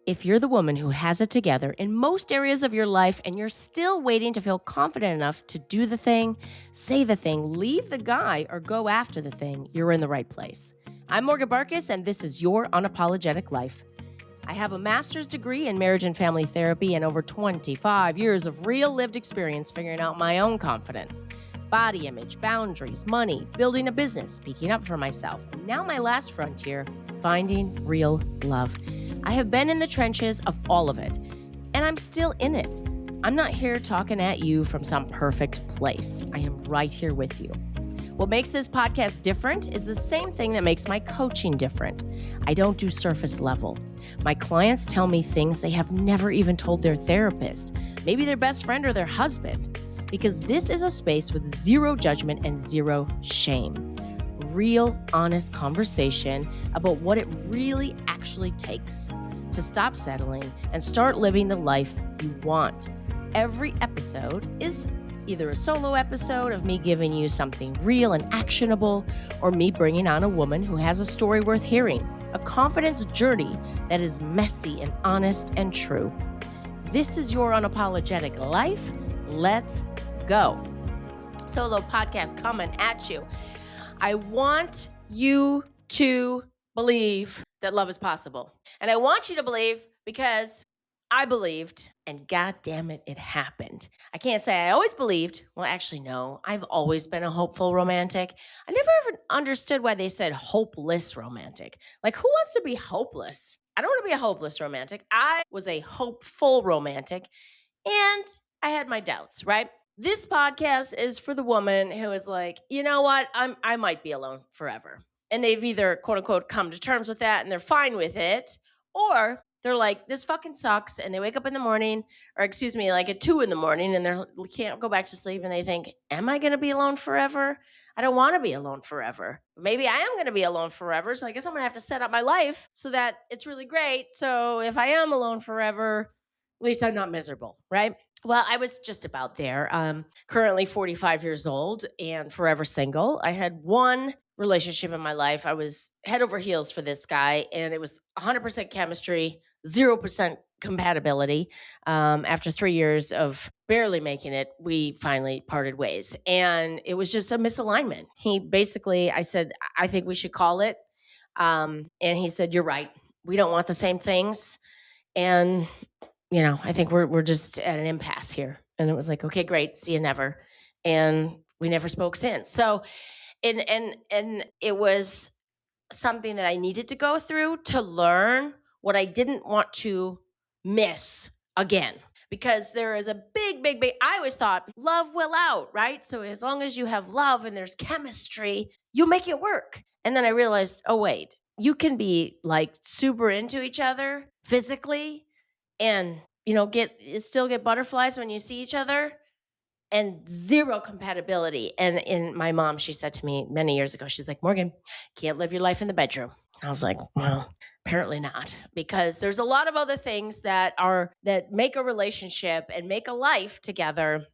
If you're the woman who has it together in most areas of your life and you're still waiting to feel confident enough to do the thing, say the thing, leave the guy, or go after the thing, you're in the right place. I'm Morgan Barkus, and this is Your Unapologetic Life. I have a master's degree in marriage and family therapy and over 25 years of real lived experience figuring out my own confidence, body image, boundaries, money, building a business, speaking up for myself, and now my last frontier, finding real love. I have been in the trenches of all of it, and I'm still in it. I'm not here talking at you from some perfect place. I am right here with you. What makes this podcast different is the same thing that makes my coaching different. I don't do surface level. My clients tell me things they have never even told their therapist, maybe their best friend or their husband, because this is a space with zero judgment and zero shame. Real, honest conversation about what it really actually takes to stop settling and start living the life you want. Every episode is either a solo episode of me giving you something real and actionable, or me bringing on a woman who has a story worth hearing, a confidence journey that is messy and honest and true. This is Your Unapologetic Life. Let's go. Solo podcast coming at you. I want you to believe that love is possible. And I want you to believe because I believed, and God damn it, it happened. I can't say I always believed. Well, actually, no. I've always been a hopeful romantic. I never ever understood why they said hopeless romantic. Like, who wants to be hopeless? I don't want to be a hopeless romantic. I was a hopeful romantic, and I had my doubts, right? This podcast is for the woman who is like, you know what? I might be alone forever. And they've either, quote unquote, come to terms with that and they're fine with it, or they're like, this fucking sucks. And they wake up in the morning, or excuse me, like at 2 a.m, and they can't go back to sleep. And they think, am I going to be alone forever? I don't want to be alone forever. Maybe I am going to be alone forever. So I guess I'm going to have to set up my life so that it's really great. So if I am alone forever, at least I'm not miserable, right? Well, I was just about there. Currently 45 years old and forever single. I had one relationship in my life. I was head over heels for this guy, and it was 100% chemistry, 0% compatibility. After 3 years of barely making it, we finally parted ways. And it was just a misalignment. He basically, I said, I think we should call it. And he said, you're right. We don't want the same things. And I think we're just at an impasse here. And it was like, okay, great. See you never. And we never spoke since. So, and it was something that I needed to go through to learn what I didn't want to miss again. Because there is a big, I always thought love will out, right? So as long as you have love and there's chemistry, you'll make it work. And then I realized, oh, wait, you can be like super into each other physically and, still get butterflies when you see each other, and zero compatibility. And in my mom, she said to me many years ago, she's like, Morgan, can't live your life in the bedroom. I was like, well, apparently not, because there's a lot of other things that make a relationship and make a life together.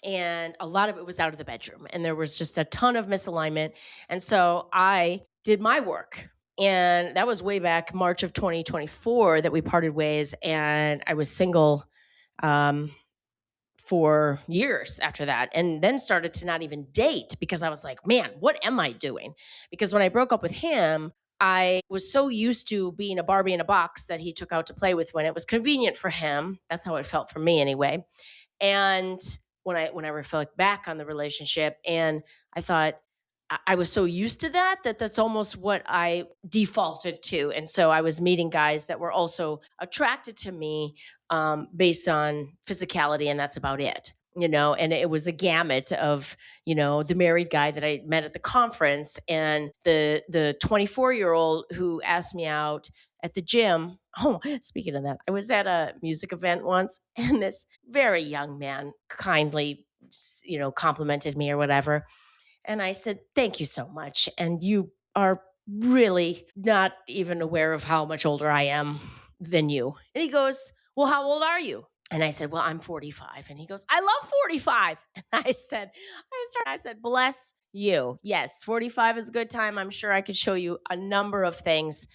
And a lot of it was out of the bedroom. And there was just a ton of misalignment. And so I did my work. And that was way back March of 2024 that we parted ways. And I was single for years after that, and then started to not even date because I was like, man, what am I doing? Because when I broke up with him, I was so used to being a Barbie in a box that he took out to play with when it was convenient for him. That's how it felt for me anyway. And when I reflect back on the relationship, and I thought, I was so used to that's almost what I defaulted to. And so I was meeting guys that were also attracted to me based on physicality, and that's about it. And it was a gamut of, the married guy that I met at the conference, and the 24-year-old who asked me out at the gym. Oh, speaking of that, I was at a music event once, and this very young man kindly, complimented me or whatever. And I said, thank you so much. And you are really not even aware of how much older I am than you. And he goes, well, how old are you? And I said, well, I'm 45. And he goes, I love 45. And I said, bless you. Yes, 45 is a good time. I'm sure I could show you a number of things.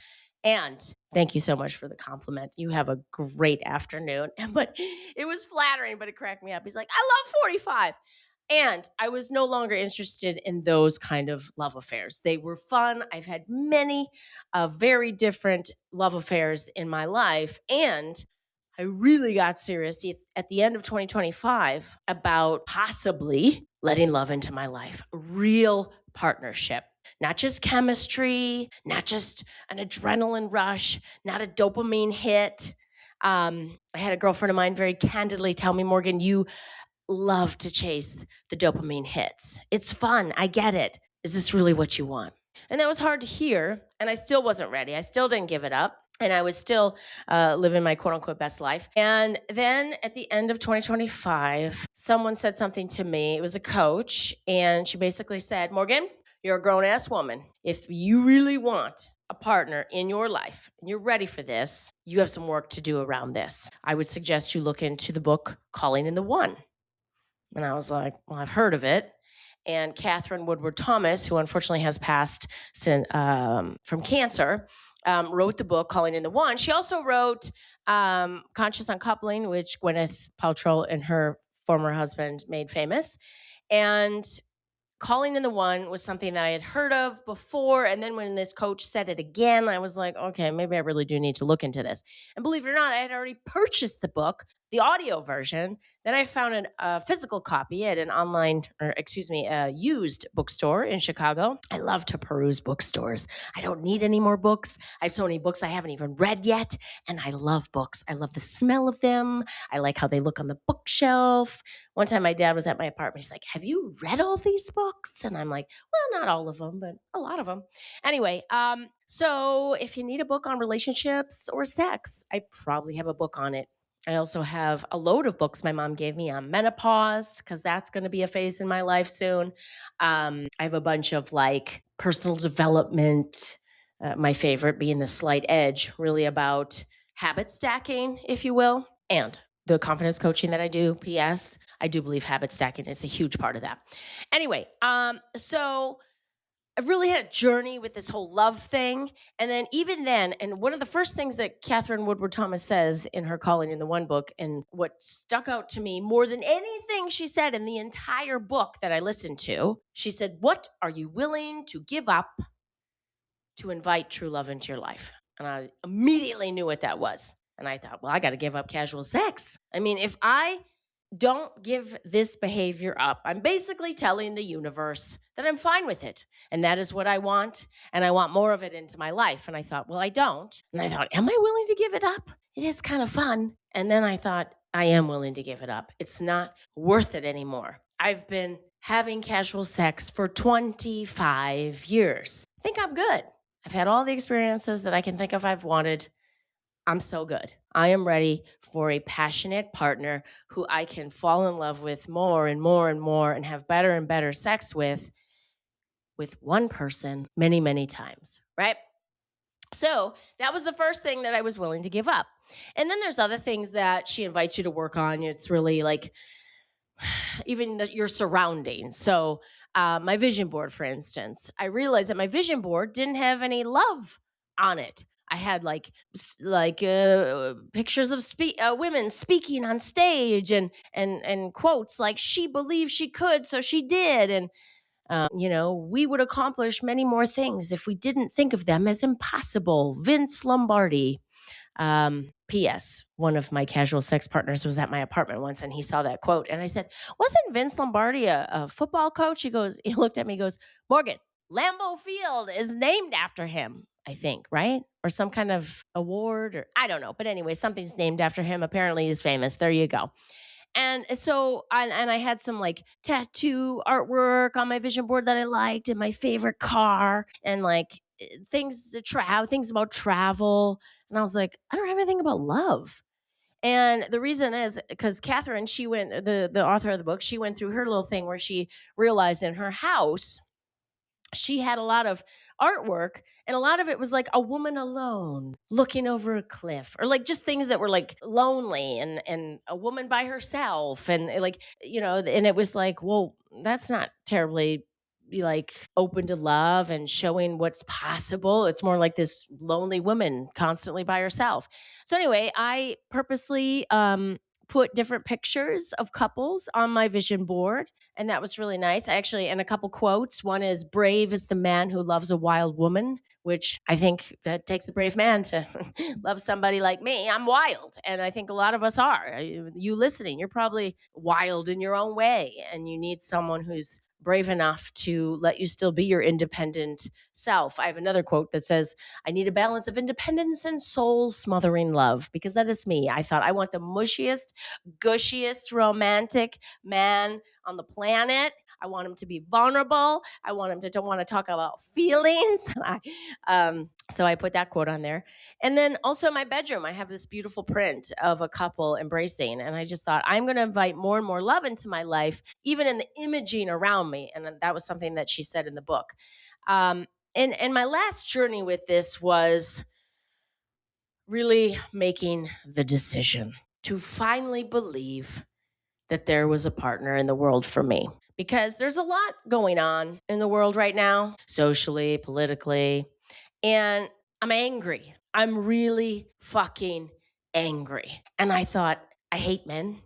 And thank you so much for the compliment. You have a great afternoon. But it was flattering, but it cracked me up. He's like, I love 45. And I was no longer interested in those kind of love affairs. They were fun. I've had many very different love affairs in my life. And I really got serious at the end of 2025 about possibly letting love into my life, a real partnership, not just chemistry, not just an adrenaline rush, not a dopamine hit. I had a girlfriend of mine very candidly tell me, Morgan, you love to chase the dopamine hits. It's fun. I get it. Is this really what you want? And that was hard to hear. And I still wasn't ready. I still didn't give it up. And I was still living my quote unquote best life. And then at the end of 2025, someone said something to me. It was a coach. And she basically said, Morgan, you're a grown ass woman. If you really want a partner in your life and you're ready for this, you have some work to do around this. I would suggest you look into the book Calling in the One. And I was like, well, I've heard of it. And Catherine Woodward Thomas, who unfortunately has passed from cancer, wrote the book Calling in the One. She also wrote Conscious Uncoupling, which Gwyneth Paltrow and her former husband made famous. And Calling in the One was something that I had heard of before. And then when this coach said it again, I was like, okay, maybe I really do need to look into this. And believe it or not, I had already purchased the book, the audio version. Then I found a physical copy at an a used bookstore in Chicago. I love to peruse bookstores. I don't need any more books. I have so many books I haven't even read yet. And I love books. I love the smell of them. I like how they look on the bookshelf. One time my dad was at my apartment. He's like, have you read all these books? And I'm like, well, not all of them, but a lot of them. Anyway, so if you need a book on relationships or sex, I probably have a book on it. I also have a load of books my mom gave me on menopause, because that's going to be a phase in my life soon. I have a bunch of like personal development, my favorite being The Slight Edge, really about habit stacking, if you will, and the confidence coaching that I do. P.S. I do believe habit stacking is a huge part of that. Anyway, so I've really had a journey with this whole love thing. And then even then, and one of the first things that Catherine Woodward Thomas says in her Calling in the One book, and what stuck out to me more than anything she said in the entire book that I listened to, she said, what are you willing to give up to invite true love into your life? And I immediately knew what that was. And I thought, well, I got to give up casual sex. I mean, if I don't give this behavior up, I'm basically telling the universe that I'm fine with it. And that is what I want. And I want more of it into my life. And I thought, well, I don't. And I thought, am I willing to give it up? It is kind of fun. And then I thought, I am willing to give it up. It's not worth it anymore. I've been having casual sex for 25 years. I think I'm good. I've had all the experiences that I can think of I've wanted. I'm so good. I am ready for a passionate partner who I can fall in love with more and more and more and have better and better sex with one person many, many times, right? So that was the first thing that I was willing to give up. And then there's other things that she invites you to work on. It's really like even your surroundings. So my vision board, for instance, I realized that my vision board didn't have any love on it. I had like pictures of women speaking on stage and quotes like she believed she could, so she did. And we would accomplish many more things if we didn't think of them as impossible. Vince Lombardi. P.S. One of my casual sex partners was at my apartment once and he saw that quote. And I said, wasn't Vince Lombardi a football coach? He looked at me, he goes, Morgan, Lambeau Field is named after him, I think, right? Or some kind of award, or I don't know. But anyway, something's named after him. Apparently he's famous. There you go. And so, and I had some like tattoo artwork on my vision board that I liked, and my favorite car, and like things about travel. And I was like, I don't have anything about love. And the reason is because Catherine, the author of the book, she went through her little thing where she realized in her house, she had a lot of artwork, and a lot of it was like a woman alone looking over a cliff, or like just things that were like lonely, and a woman by herself, and like, and it was like, well, that's not terribly be like open to love and showing what's possible. It's more like this lonely woman constantly by herself. So anyway, I purposely put different pictures of couples on my vision board, and that was really nice. I actually, and a couple quotes. One is brave is the man who loves a wild woman, which I think that takes a brave man to love somebody like me. I'm wild, and I think a lot of us are. You listening, you're probably wild in your own way, and you need someone who's brave enough to let you still be your independent self. I have another quote that says, I need a balance of independence and soul smothering love, because that is me. I thought I want the mushiest, gushiest, romantic man on the planet. I want him to be vulnerable. I want him to don't want to talk about feelings. So I put that quote on there. And then also in my bedroom, I have this beautiful print of a couple embracing. And I just thought, I'm going to invite more and more love into my life, even in the imaging around me. And that was something that she said in the book. And my last journey with this was really making the decision to finally believe that there was a partner in the world for me. Because there's a lot going on in the world right now, socially, politically, and I'm angry. I'm really fucking angry. And I thought, I hate men.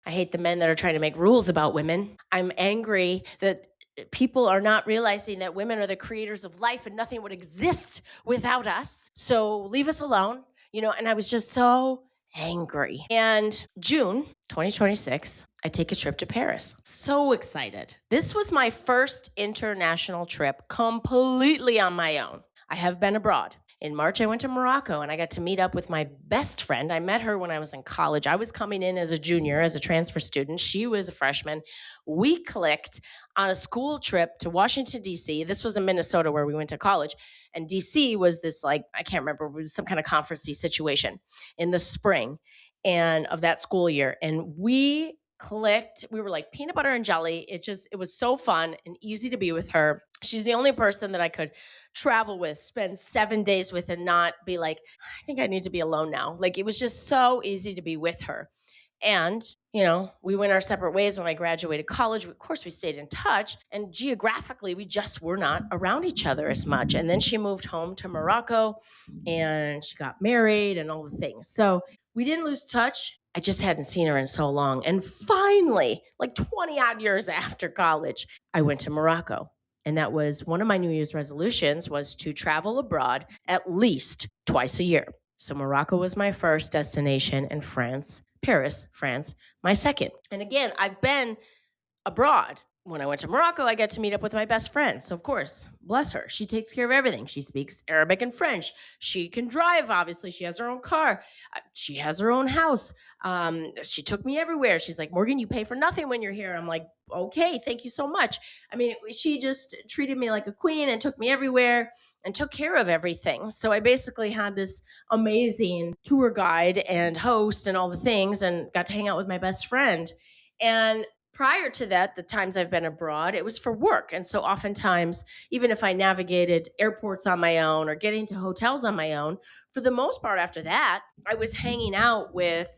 I hate the men that are trying to make rules about women. I'm angry that people are not realizing that women are the creators of life and nothing would exist without us. So leave us alone, and I was just so angry. And June 2026, I take a trip to Paris. So excited. This was my first international trip completely on my own. I have been abroad. In March, I went to Morocco and I got to meet up with my best friend. I met her when I was in college. I was coming in as a junior, as a transfer student. She was a freshman. We clicked on a school trip to Washington, D.C. This was in Minnesota where we went to college. And D.C. was this, I can't remember, it was some kind of conference-y situation in the spring and of that school year. And we clicked. We were like peanut butter and jelly. It was so fun and easy to be with her. She's the only person that I could travel with, spend 7 days with, and not be like, I think I need to be alone now. It was just so easy to be with her. And, we went our separate ways when I graduated college. Of course, we stayed in touch. And geographically, we just were not around each other as much. And then she moved home to Morocco and she got married and all the things. So we didn't lose touch. I just hadn't seen her in so long. And finally, 20 odd years after college, I went to Morocco. And that was one of my New Year's resolutions, was to travel abroad at least twice a year. So Morocco was my first destination, and Paris, France, my second. And again, I've been abroad. When I went to Morocco, I got to meet up with my best friend. So, of course, bless her. She takes care of everything. She speaks Arabic and French. She can drive, obviously. She has her own car. She has her own house. She took me everywhere. She's like, Morgan, you pay for nothing when you're here. I'm like, okay, thank you so much. I mean, she just treated me like a queen and took me everywhere and took care of everything. So I basically had this amazing tour guide and host and all the things, and got to hang out with my best friend. And prior to that, the times I've been abroad, it was for work. And so oftentimes, even if I navigated airports on my own or getting to hotels on my own, for the most part after that, I was hanging out with,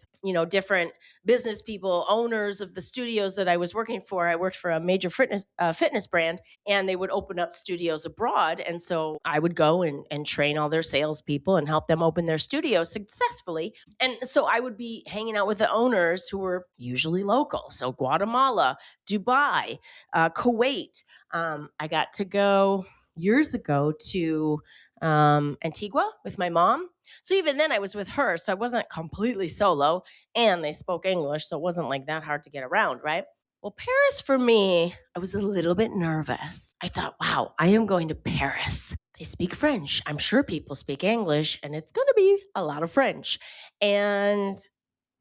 different business people, owners of the studios that I was working for. I worked for a major fitness brand, and they would open up studios abroad. And so I would go and train all their salespeople and help them open their studios successfully. And so I would be hanging out with the owners who were usually local. So Guatemala, Dubai, Kuwait. I got to go years ago to Antigua with my mom. So even then I was with her. So I wasn't completely solo, and they spoke English. So it wasn't that hard to get around, right? Well, Paris for me, I was a little bit nervous. I thought, wow, I am going to Paris. They speak French. I'm sure people speak English, and it's going to be a lot of French. And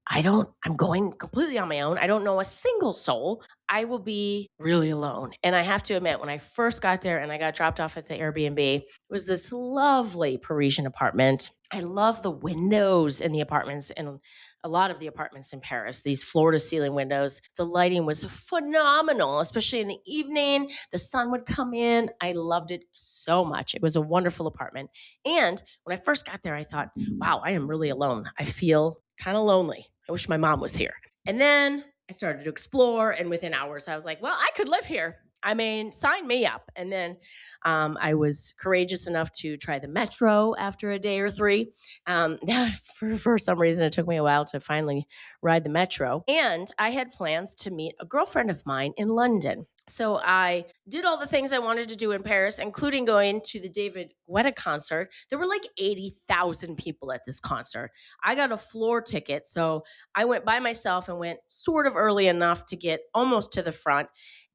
I'm going completely on my own. I don't know a single soul. I will be really alone. And I have to admit, when I first got there and I got dropped off at the Airbnb, it was this lovely Parisian apartment. I love the windows in the apartments, and a lot of the apartments in Paris, these floor to ceiling windows. The lighting was phenomenal, especially in the evening. The sun would come in. I loved it so much. It was a wonderful apartment. And when I first got there, I thought, wow, I am really alone. I feel kind of lonely. I wish my mom was here. And then I started to explore, and within hours, I was like, well, I could live here. I mean, sign me up. And then I was courageous enough to try the metro after a day or three. For some reason, it took me a while to finally ride the metro. And I had plans to meet a girlfriend of mine in London. So I did all the things I wanted to do in Paris, including going to the David Guetta concert. There were like 80,000 people at this concert. I got a floor ticket. So I went by myself and went sort of early enough to get almost to the front.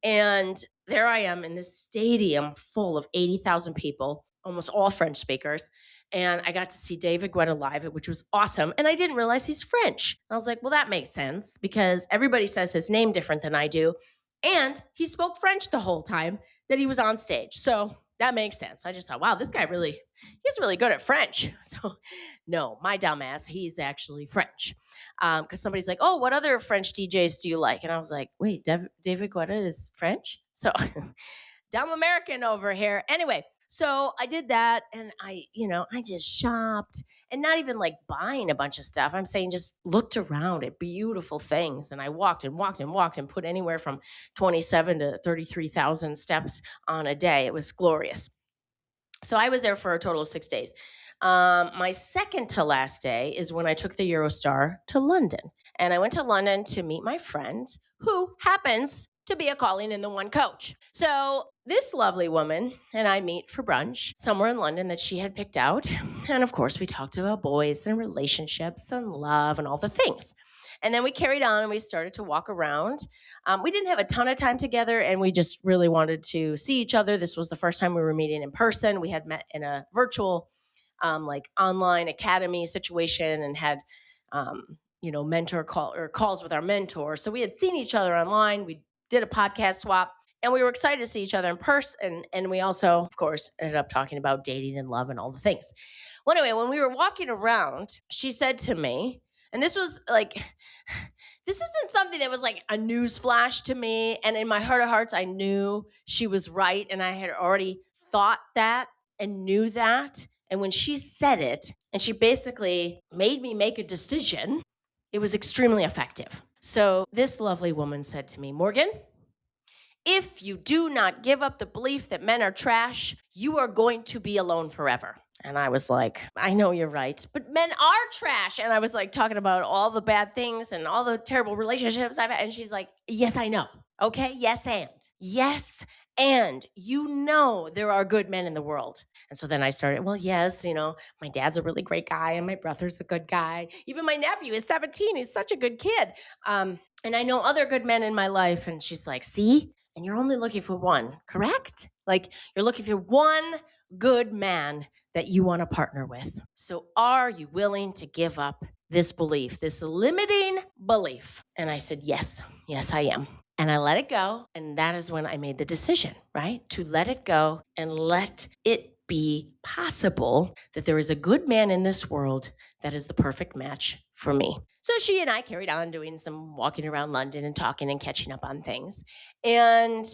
And there I am in this stadium full of 80,000 people, almost all French speakers. And I got to see David Guetta live, which was awesome. And I didn't realize he's French. I was like, well, that makes sense because everybody says his name different than I do. And he spoke French the whole time that he was on stage. So that makes sense. I just thought, wow, this guy he's really good at French. So no, my dumbass, he's actually French. Because somebody's like, oh, what other French DJs do you like? And I was like, wait, David Guetta is French? So dumb American over here. Anyway, so I did that and I just shopped and not even like buying a bunch of stuff. I'm saying just looked around at beautiful things. And I walked and walked and walked and put anywhere from 27 to 33,000 steps on a day. It was glorious. So I was there for a total of 6 days. My second to last day is when I took the Eurostar to London. And I went to London to meet my friend who happens to be a calling in the one coach. So this lovely woman and I meet for brunch somewhere in London that she had picked out. And of course, we talked about boys and relationships and love and all the things. And then we carried on and we started to walk around. We didn't have a ton of time together and we just really wanted to see each other. This was the first time we were meeting in person. We had met in a virtual, like online academy situation and had, mentor calls with our mentor. So we had seen each other online. We did a podcast swap and we were excited to see each other in person. And we also, of course, ended up talking about dating and love and all the things. Well, anyway, when we were walking around, she said to me, and this was like, this isn't something that was like a news flash to me. And in my heart of hearts, I knew she was right. And I had already thought that and knew that. And when she said it, and she basically made me make a decision, it was extremely effective. So this lovely woman said to me, Morgan, if you do not give up the belief that men are trash, you are going to be alone forever. And I was like, I know you're right, but men are trash. And I was like talking about all the bad things and all the terrible relationships I've had. And she's like, yes, I know. Okay. Yes. And yes. And there are good men in the world. And so then I started, well, yes, my dad's a really great guy and my brother's a good guy. Even my nephew is 17. He's such a good kid. And I know other good men in my life. And she's like, see? And you're only looking for one, correct? Like you're looking for one good man that you want to partner with. So are you willing to give up this belief, this limiting belief? And I said, yes, I am. And I let it go. And that is when I made the decision, right? To let it go and let it be possible that there is a good man in this world that is the perfect match for me. So she and I carried on doing some walking around London and talking and catching up on things. And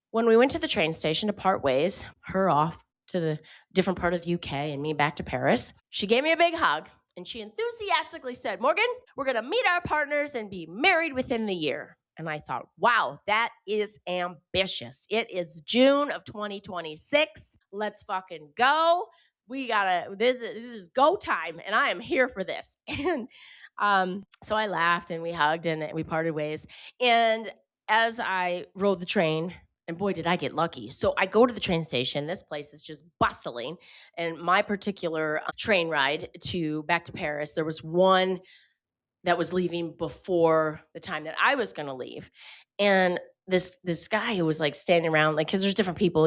when we went to the train station to part ways, her off to the different part of the UK and me back to Paris, she gave me a big hug and she enthusiastically said, Morgan, we're going to meet our partners and be married within the year. And I thought, wow, that is ambitious. It is June of 2026. Let's fucking go. This is go time. And I am here for this. And so I laughed and we hugged and we parted ways. And as I rode the train, and boy, did I get lucky. So I go to the train station. This place is just bustling. And my particular train ride back to Paris, there was one that was leaving before the time that I was going to leave. And this guy who was like standing around, like, because there's different people,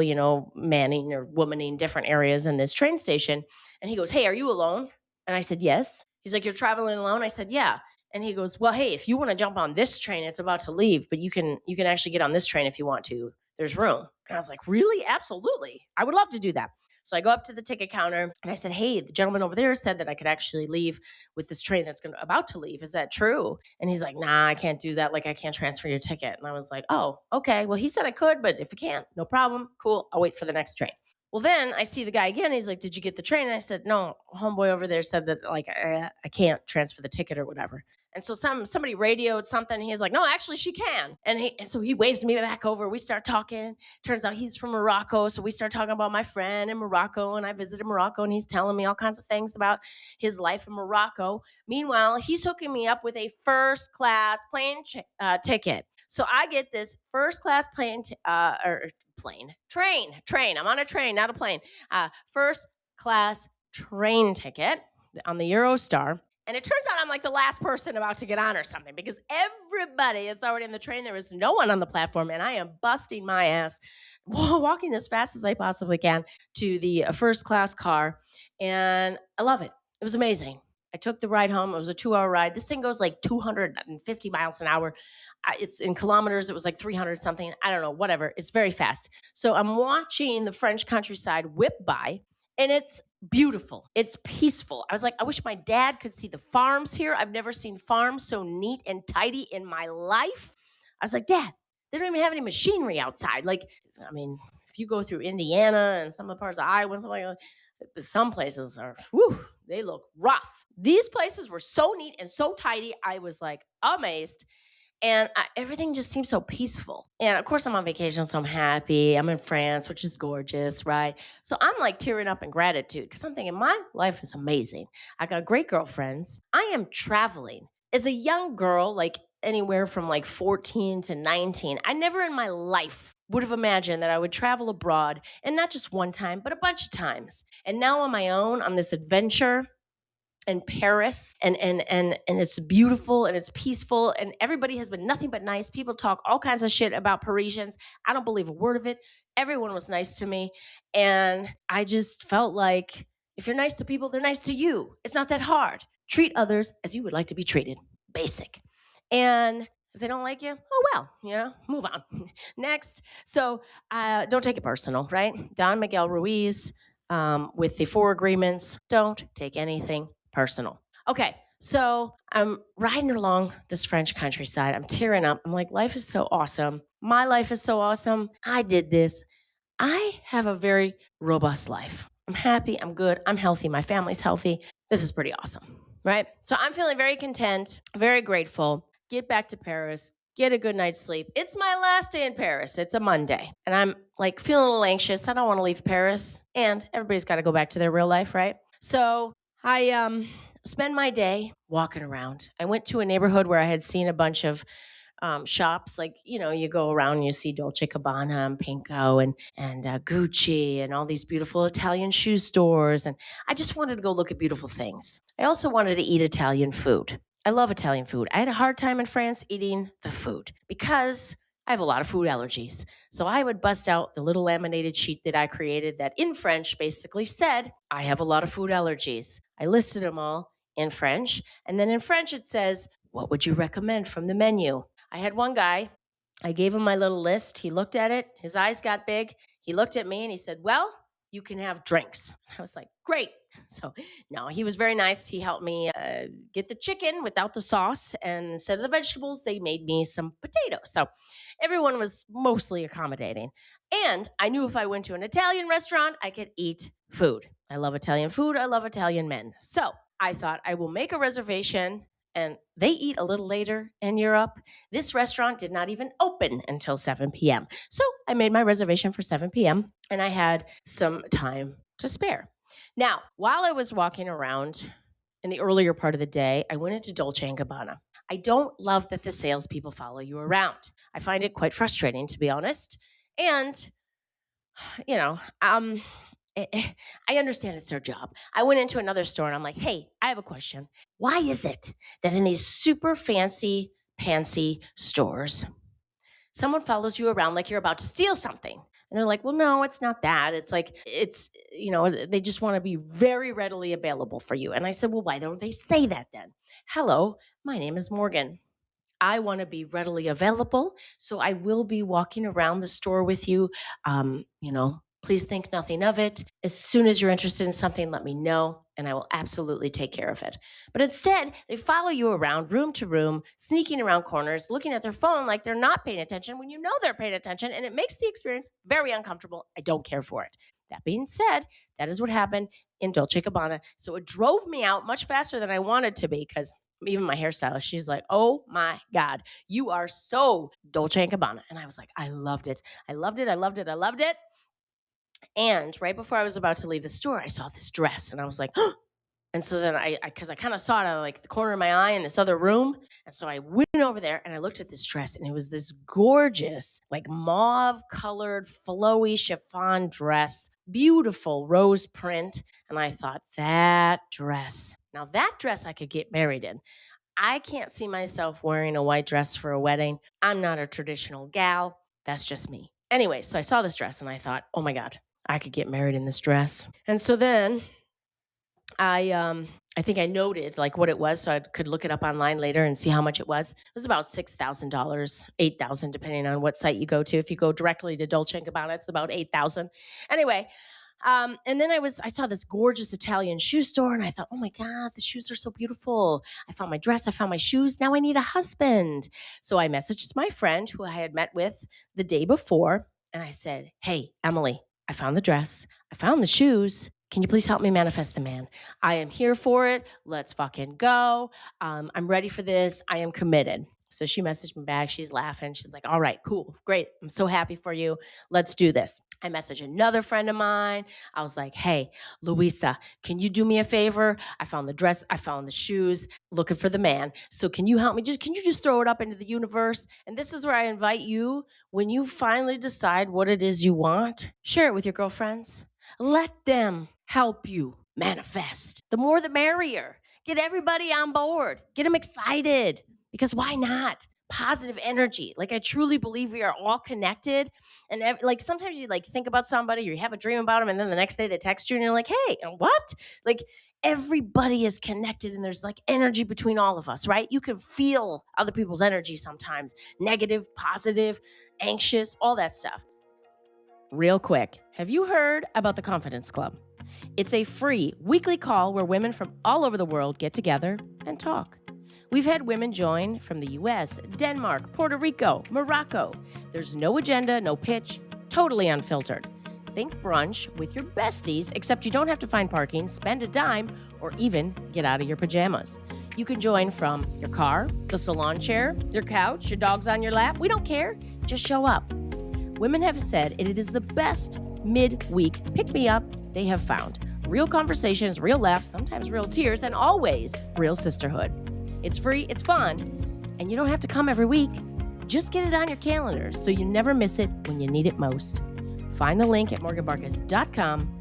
manning or womaning different areas in this train station. And he goes, hey, are you alone? And I said, yes. He's like, you're traveling alone? I said, yeah. And he goes, well, hey, if you want to jump on this train, it's about to leave, but you can actually get on this train if you want to. There's room. And I was like, really? Absolutely. I would love to do that. So I go up to the ticket counter and I said, hey, the gentleman over there said that I could actually leave with this train that's about to leave. Is that true? And he's like, nah, I can't do that. Like, I can't transfer your ticket. And I was like, oh, okay. Well, he said I could, but if I can't, no problem. Cool. I'll wait for the next train. Well, then I see the guy again. He's like, did you get the train? And I said, no, homeboy over there said that like I can't transfer the ticket or whatever. And so somebody radioed something. He's like, no, actually, she can. And so he waves me back over. We start talking. Turns out he's from Morocco. So we start talking about my friend in Morocco. And I visited Morocco, and he's telling me all kinds of things about his life in Morocco. Meanwhile, he's hooking me up with a first class plane ticket. So I get this first class train. I'm on a train, not a plane. First class train ticket on the Eurostar. And it turns out I'm like the last person about to get on or something, because everybody is already in the train. There is no one on the platform, and I am busting my ass, walking as fast as I possibly can to the first class car. And I love it. It was amazing. I took the ride home. It was a 2-hour ride. This thing goes like 250 miles an hour. It's in kilometers. It was like 300 something. I don't know, whatever. It's very fast. So I'm watching the French countryside whip by, and it's beautiful. It's peaceful. I was like, I wish my dad could see the farms here. I've never seen farms so neat and tidy in my life. I was like, Dad, they don't even have any machinery outside. Like, I mean, if you go through Indiana and some of the parts of Iowa and stuff like that, some places are, they look rough. These places were so neat and so tidy. I was like amazed. And everything just seems so peaceful. And of course, I'm on vacation, so I'm happy. I'm in France, which is gorgeous, right? So I'm like tearing up in gratitude because I'm thinking my life is amazing. I got great girlfriends. I am traveling. As a young girl, like anywhere from like 14 to 19, I never in my life would have imagined that I would travel abroad, and not just one time, but a bunch of times. And now on my own, on this adventure in Paris, and it's beautiful and it's peaceful, and everybody has been nothing but nice. People talk all kinds of shit about Parisians. I don't believe a word of it. Everyone was nice to me, and I just felt like if you're nice to people, they're nice to you. It's not that hard. Treat others as you would like to be treated. Basic. And if they don't like you, oh well, move on. Next. So don't take it personal, right? Don Miguel Ruiz, with the 4 agreements, don't take anything personal. Okay, so I'm riding along this French countryside. I'm tearing up. I'm like, life is so awesome. My life is so awesome. I did this. I have a very robust life. I'm happy. I'm good. I'm healthy. My family's healthy. This is pretty awesome, right? So I'm feeling very content, very grateful. Get back to Paris. Get a good night's sleep. It's my last day in Paris. It's a Monday. And I'm like feeling a little anxious. I don't want to leave Paris. And everybody's got to go back to their real life, right? So I spend my day walking around. I went to a neighborhood where I had seen a bunch of shops. Like, you go around and you see Dolce and Gabbana and Pinko and Gucci and all these beautiful Italian shoe stores. And I just wanted to go look at beautiful things. I also wanted to eat Italian food. I love Italian food. I had a hard time in France eating the food because I have a lot of food allergies. So I would bust out the little laminated sheet that I created that in French basically said, I have a lot of food allergies. I listed them all in French. And then in French it says, what would you recommend from the menu? I had one guy, I gave him my little list. He looked at it. His eyes got big. He looked at me and he said, well, you can have drinks. I was like, great. So no, he was very nice. He helped me get the chicken without the sauce. And instead of the vegetables, they made me some potatoes. So everyone was mostly accommodating. And I knew if I went to an Italian restaurant, I could eat food. I love Italian food. I love Italian men. So I thought I will make a reservation. And they eat a little later in Europe. This restaurant did not even open until 7 p.m. So I made my reservation for 7 p.m. and I had some time to spare. Now, while I was walking around in the earlier part of the day, I went into Dolce and Gabbana. I don't love that the salespeople follow you around. I find it quite frustrating, to be honest. And, I understand it's their job. I went into another store and I'm like, hey, I have a question. Why is it that in these super fancy stores, someone follows you around like you're about to steal something? And they're like, well, no, it's not that. It's like, they just want to be very readily available for you. And I said, well, why don't they say that then? Hello, my name is Morgan. I want to be readily available. So I will be walking around the store with you. Please think nothing of it. As soon as you're interested in something, let me know, and I will absolutely take care of it. But instead, they follow you around room to room, sneaking around corners, looking at their phone like they're not paying attention when you know they're paying attention, and it makes the experience very uncomfortable. I don't care for it. That being said, that is what happened in Dolce and Gabbana. So it drove me out much faster than I wanted to be because even my hairstylist, she's like, "Oh my God, you are so Dolce and Gabbana." And I was like, I loved it. I loved it. I loved it. I loved it. And right before I was about to leave the store, I saw this dress and I was like, and so then because I kind of saw it out of like the corner of my eye in this other room. And so I went over there and I looked at this dress and it was this gorgeous, like mauve colored, flowy chiffon dress, beautiful rose print. And I thought, that dress I could get married in. I can't see myself wearing a white dress for a wedding. I'm not a traditional gal. That's just me. Anyway, so I saw this dress and I thought, oh my God, I could get married in this dress. And so then I think I noted like what it was so I could look it up online later and see how much it was. It was about $6,000, 8,000 depending on what site you go to. If you go directly to Dolce and Gabbana, it's about 8,000. Anyway, and then I saw this gorgeous Italian shoe store and I thought, oh my God, the shoes are so beautiful. I found my dress, I found my shoes. Now I need a husband. So I messaged my friend who I had met with the day before and I said, hey, Emily, I found the dress, I found the shoes. Can you please help me manifest the man? I am here for it. Let's fucking go. I'm ready for this. I am committed. So she messaged me back. She's laughing. She's like, all right, cool, great. I'm so happy for you. Let's do this. I messaged another friend of mine. I was like, hey, Louisa, can you do me a favor? I found the dress. I found the shoes, looking for the man. So can you help me? Can you just throw it up into the universe? And this is where I invite you, when you finally decide what it is you want, share it with your girlfriends. Let them help you manifest. The more the merrier. Get everybody on board. Get them excited. Because why not? Positive energy. Like I truly believe we are all connected. And like sometimes you like think about somebody or you have a dream about them and then the next day they text you and you're like, hey, and what? Like everybody is connected and there's like energy between all of us, right? You can feel other people's energy sometimes. Negative, positive, anxious, all that stuff. Real quick, have you heard about the Confidence Club? It's a free weekly call where women from all over the world get together and talk. We've had women join from the US, Denmark, Puerto Rico, Morocco. There's no agenda, no pitch, totally unfiltered. Think brunch with your besties, except you don't have to find parking, spend a dime, or even get out of your pajamas. You can join from your car, the salon chair, your couch, your dog's on your lap. We don't care. Just show up. Women have said it is the best mid-week pick-me-up they have found. Real conversations, real laughs, sometimes real tears, and always real sisterhood. It's free, it's fun, and you don't have to come every week. Just get it on your calendar so you never miss it when you need it most. Find the link at morganbarkas.com.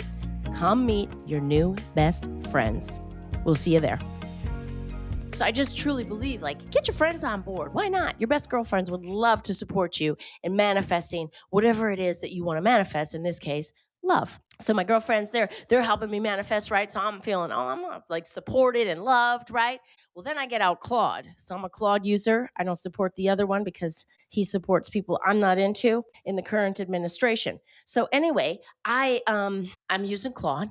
Come meet your new best friends. We'll see you there. So I just truly believe, like, get your friends on board. Why not? Your best girlfriends would love to support you in manifesting whatever it is that you want to manifest. In this case, love. So my girlfriends, they're helping me manifest, right? So I'm feeling, I'm like supported and loved, right? Well, then I get out Claude. So I'm a Claude user. I don't support the other one because he supports people I'm not into in the current administration. So anyway, I'm using Claude,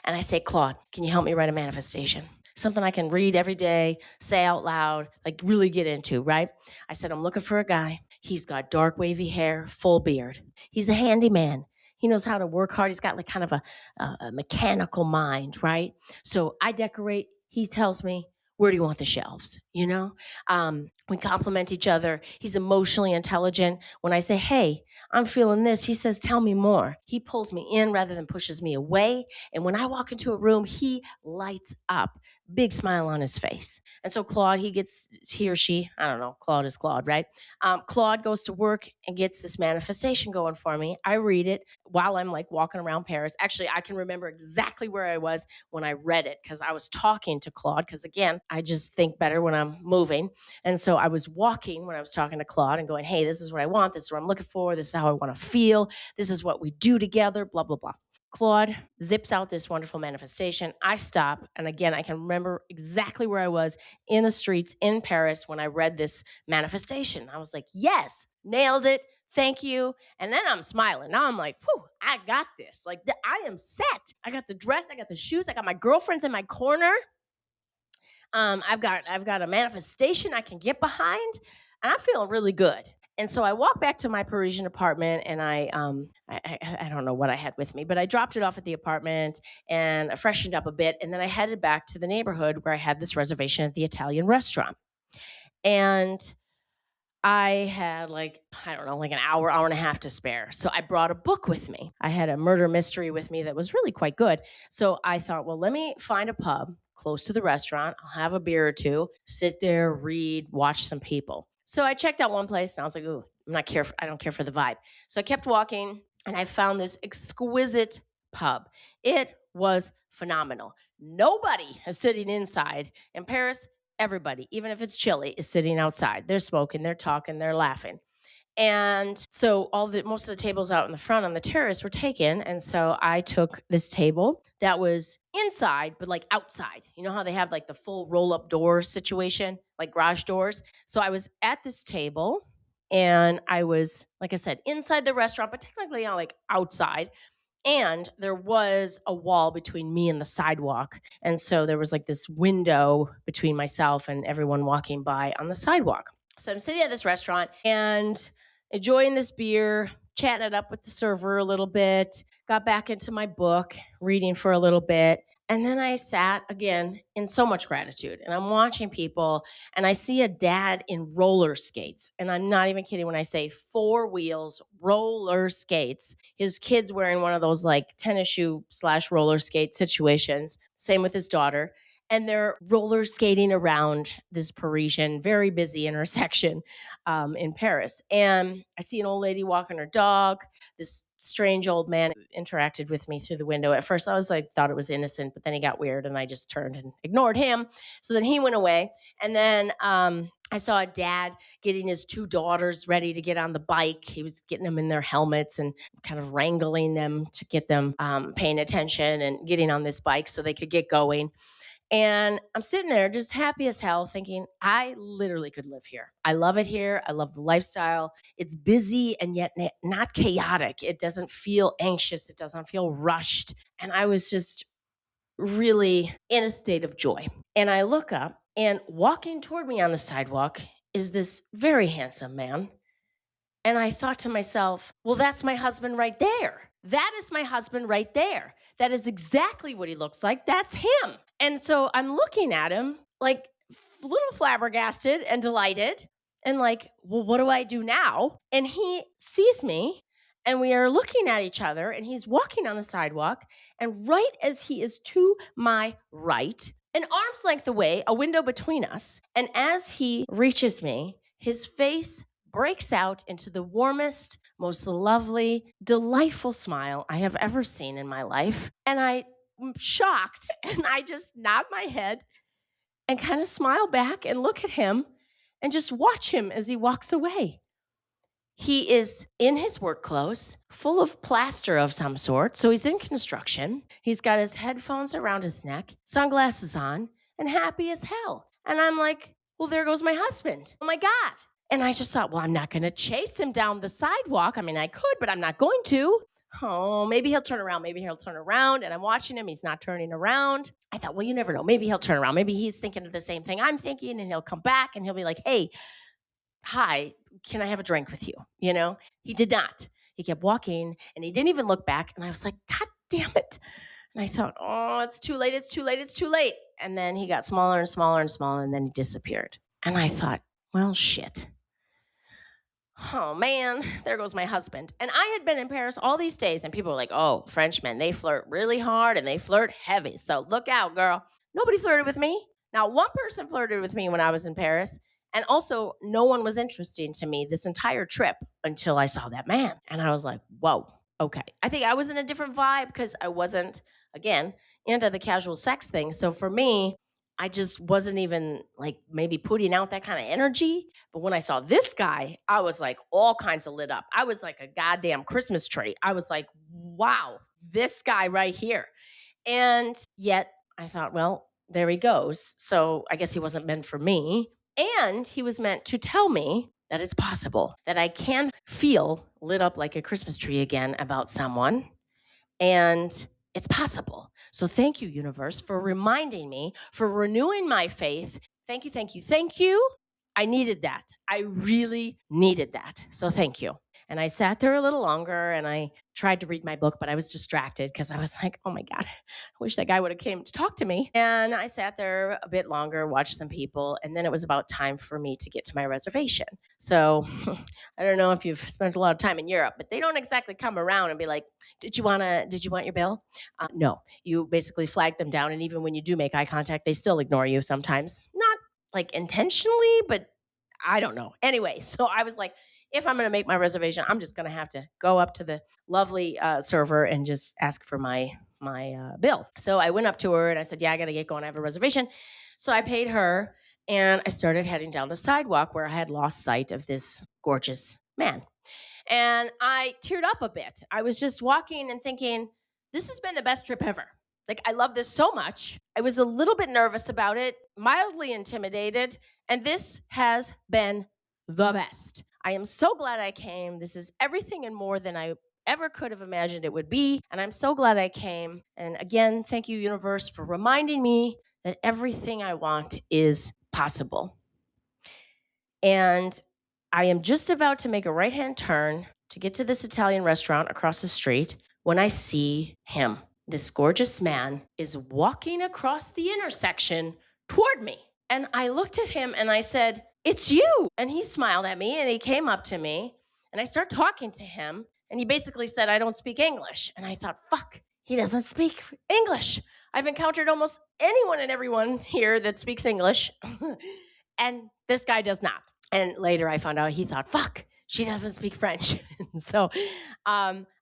and I say, Claude, can you help me write a manifestation? Something I can read every day, say out loud, like really get into, right? I said, I'm looking for a guy. He's got dark wavy hair, full beard. He's a handyman. He knows how to work hard. He's got like kind of a mechanical mind, right? So I decorate. He tells me, where do you want the shelves? You know, we complement each other. He's emotionally intelligent. When I say, hey, I'm feeling this, he says, tell me more. He pulls me in rather than pushes me away. And when I walk into a room, he lights up, big smile on his face. And so Claude, he or she, I don't know, Claude is Claude, right? Claude goes to work and gets this manifestation going for me. I read it while I'm like walking around Paris. Actually, I can remember exactly where I was when I read it because I was talking to Claude because again, I just think better when I'm moving. And so I was walking when I was talking to Claude and going, hey, this is what I want. This is what I'm looking for. This is how I want to feel. This is what we do together, blah, blah, blah. Claude zips out this wonderful manifestation. I stop. And again, I can remember exactly where I was in the streets in Paris when I read this manifestation. I was like, yes, nailed it. Thank you. And then I'm smiling. Now I'm like, whew, I got this. Like, I am set. I got the dress. I got the shoes. I got my girlfriends in my corner. I've got a manifestation I can get behind. And I'm feeling really good. And so I walked back to my Parisian apartment, and I don't know what I had with me, but I dropped it off at the apartment and I freshened up a bit, and then I headed back to the neighborhood where I had this reservation at the Italian restaurant. And I had like, I don't know, like an hour, hour and a half to spare. So I brought a book with me. I had a murder mystery with me that was really quite good. So I thought, well, let me find a pub close to the restaurant. I'll have a beer or two, sit there, read, watch some people. So I checked out one place and I was like, ooh, I don't care for the vibe. So I kept walking and I found this exquisite pub. It was phenomenal. Nobody is sitting inside. In Paris, everybody, even if it's chilly, is sitting outside. They're smoking, they're talking, they're laughing. And so most of the tables out in the front on the terrace were taken. And so I took this table that was inside, but like outside. You know how they have like the full roll up door situation, like garage doors? So I was at this table and I was, like I said, inside the restaurant, but technically like outside. And there was a wall between me and the sidewalk. And so there was like this window between myself and everyone walking by on the sidewalk. So I'm sitting at this restaurant and enjoying this beer, chatting it up with the server a little bit, got back into my book, reading for a little bit. And then I sat again in so much gratitude. And I'm watching people and I see a dad in roller skates. And I'm not even kidding when I say 4 wheels, roller skates. His kid's wearing one of those like tennis shoe / roller skate situations. Same with his daughter. And they're roller skating around this Parisian, very busy intersection in Paris. And I see an old lady walking her dog. This strange old man interacted with me through the window. At first, I was like, thought it was innocent, but then he got weird and I just turned and ignored him. So then he went away. And then I saw a dad getting his 2 daughters ready to get on the bike. He was getting them in their helmets and kind of wrangling them to get them paying attention and getting on this bike so they could get going. And I'm sitting there just happy as hell thinking, I literally could live here. I love it here. I love the lifestyle. It's busy and yet not chaotic. It doesn't feel anxious. It doesn't feel rushed. And I was just really in a state of joy. And I look up, and walking toward me on the sidewalk is this very handsome man. And I thought to myself, well, that's my husband right there. That is my husband right there. That is exactly what he looks like. That's him. And so I'm looking at him like a little flabbergasted and delighted and like, well, what do I do now? And he sees me and we are looking at each other and he's walking on the sidewalk. And right as he is to my right, an arm's length away, a window between us. And as he reaches me, his face breaks out into the warmest, most lovely, delightful smile I have ever seen in my life. And I'm shocked and I just nod my head and kind of smile back and look at him and just watch him as he walks away. He is in his work clothes, full of plaster of some sort. So he's in construction. He's got his headphones around his neck, sunglasses on, and happy as hell. And I'm like, well, there goes my husband. Oh my God. And I just thought, well, I'm not going to chase him down the sidewalk. I mean, I could, but I'm not going to. Oh, maybe he'll turn around. Maybe he'll turn around. And I'm watching him. He's not turning around. I thought, well, you never know. Maybe he'll turn around. Maybe he's thinking of the same thing I'm thinking. And he'll come back and he'll be like, hey, hi, can I have a drink with you? You know, he did not. He kept walking and he didn't even look back. And I was like, God damn it. And I thought, oh, it's too late. It's too late. It's too late. And then he got smaller and smaller and smaller. And then he disappeared. And I thought, well, shit. Oh man, there goes my husband. And I had been in Paris all these days, and people were like, oh, Frenchmen, they flirt really hard and they flirt heavy. So look out, girl. Nobody flirted with me. Now, one person flirted with me when I was in Paris. And also, no one was interesting to me this entire trip until I saw that man. And I was like, whoa, okay. I think I was in a different vibe because I wasn't, again, into the casual sex thing. So for me, I just wasn't even like maybe putting out that kind of energy. But when I saw this guy, I was like all kinds of lit up. I was like a goddamn Christmas tree. I was like, wow, this guy right here. And yet I thought, well, there he goes. So I guess he wasn't meant for me. And he was meant to tell me that it's possible, that I can feel lit up like a Christmas tree again about someone. And it's possible. So thank you, universe, for reminding me, for renewing my faith. Thank you, thank you, thank you. I needed that. I really needed that. So thank you. And I sat there a little longer and I tried to read my book, but I was distracted because I was like, oh my God, I wish that guy would have came to talk to me. And I sat there a bit longer, watched some people, and then it was about time for me to get to my reservation. So I don't know if you've spent a lot of time in Europe, but they don't exactly come around and be like, did you want your bill? No, you basically flag them down. And even when you do make eye contact, they still ignore you sometimes. Not like intentionally, but I don't know. Anyway, so I was like, if I'm going to make my reservation, I'm just going to have to go up to the lovely server and just ask for my bill. So I went up to her and I said, "Yeah, I got to get going. I have a reservation." So I paid her and I started heading down the sidewalk where I had lost sight of this gorgeous man. And I teared up a bit. I was just walking and thinking, this has been the best trip ever. Like, I love this so much. I was a little bit nervous about it, mildly intimidated, and this has been the best. I am so glad I came. This is everything and more than I ever could have imagined it would be. And I'm so glad I came. And again, thank you, universe, for reminding me that everything I want is possible. And I am just about to make a right hand turn to get to this Italian restaurant across the street when I see him. This gorgeous man is walking across the intersection toward me. And I looked at him and I said, "It's you." And he smiled at me and he came up to me and I started talking to him. And he basically said, "I don't speak English." And I thought, fuck, he doesn't speak English. I've encountered almost anyone and everyone here that speaks English. And this guy does not. And later I found out he thought, fuck, she doesn't speak French. So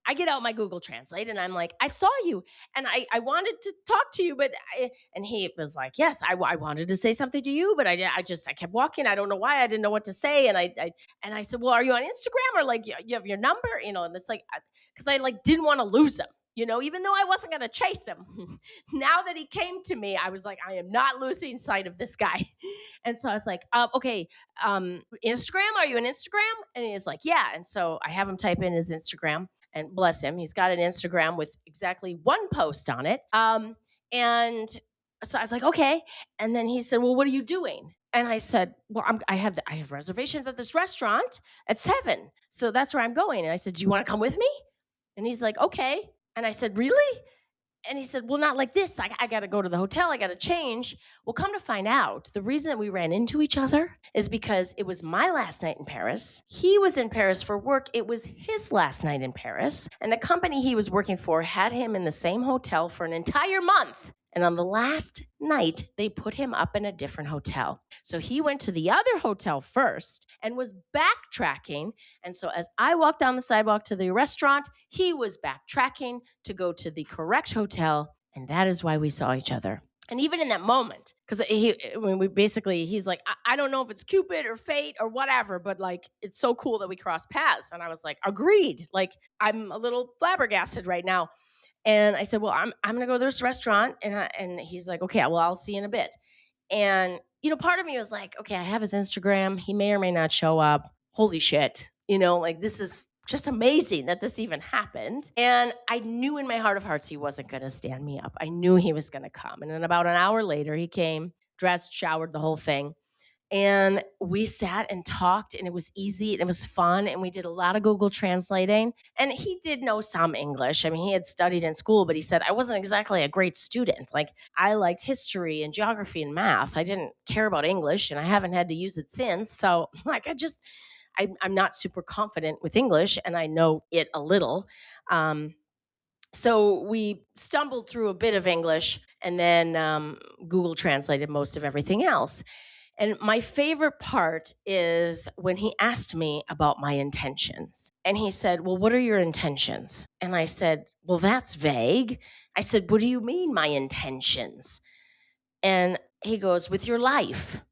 I get out my Google Translate and I'm like, "I saw you and I wanted to talk to you, but and he was like, "Yes, I wanted to say something to you, but I kept walking. I don't know why. I didn't know what to say." And I said, "Well, are you on Instagram or like you have your number?" And it's like, because I like didn't want to lose him. Even though I wasn't going to chase him, now that he came to me, I was like, I am not losing sight of this guy. And so I was like, okay, Instagram, are you on Instagram? And he's like, yeah. And so I have him type in his Instagram, and bless him, he's got an Instagram with exactly one post on it. And so I was like, okay. And then he said, "Well, what are you doing?" And I said, "Well, I have reservations at this restaurant at 7. So that's where I'm going." And I said, "Do you want to come with me?" And he's like, "Okay." And I said, "Really?" And he said, "Well, not like this. I got to go to the hotel. I got to change." Well, come to find out, the reason that we ran into each other is because it was my last night in Paris. He was in Paris for work. It was his last night in Paris. And the company he was working for had him in the same hotel for an entire month. And on the last night, they put him up in a different hotel. So he went to the other hotel first and was backtracking. And so as I walked down the sidewalk to the restaurant, he was backtracking to go to the correct hotel. And that is why we saw each other. And even in that moment, because he's like, I don't know if it's Cupid or fate or whatever, but like, it's so cool that we crossed paths. And I was like, agreed. Like, I'm a little flabbergasted right now. And I said, "Well, I'm going to go to this restaurant." And he's like, "Okay, well, I'll see you in a bit." And, part of me was like, okay, I have his Instagram. He may or may not show up. Holy shit. Like, this is just amazing that this even happened. And I knew in my heart of hearts he wasn't going to stand me up. I knew he was going to come. And then about an hour later, he came, dressed, showered, the whole thing. And we sat and talked, and it was easy and it was fun. And we did a lot of Google translating. And he did know some English. I mean, he had studied in school, but he said, I wasn't exactly a great student. Like, I liked history and geography and math. I didn't care about English, and I haven't had to use it since. So, like, I'm not super confident with English, and I know it a little. So we stumbled through a bit of English, and then Google translated most of everything else. And my favorite part is when he asked me about my intentions. And he said, "Well, what are your intentions?" And I said, "Well, that's vague." I said, "What do you mean, my intentions?" And he goes, "With your life."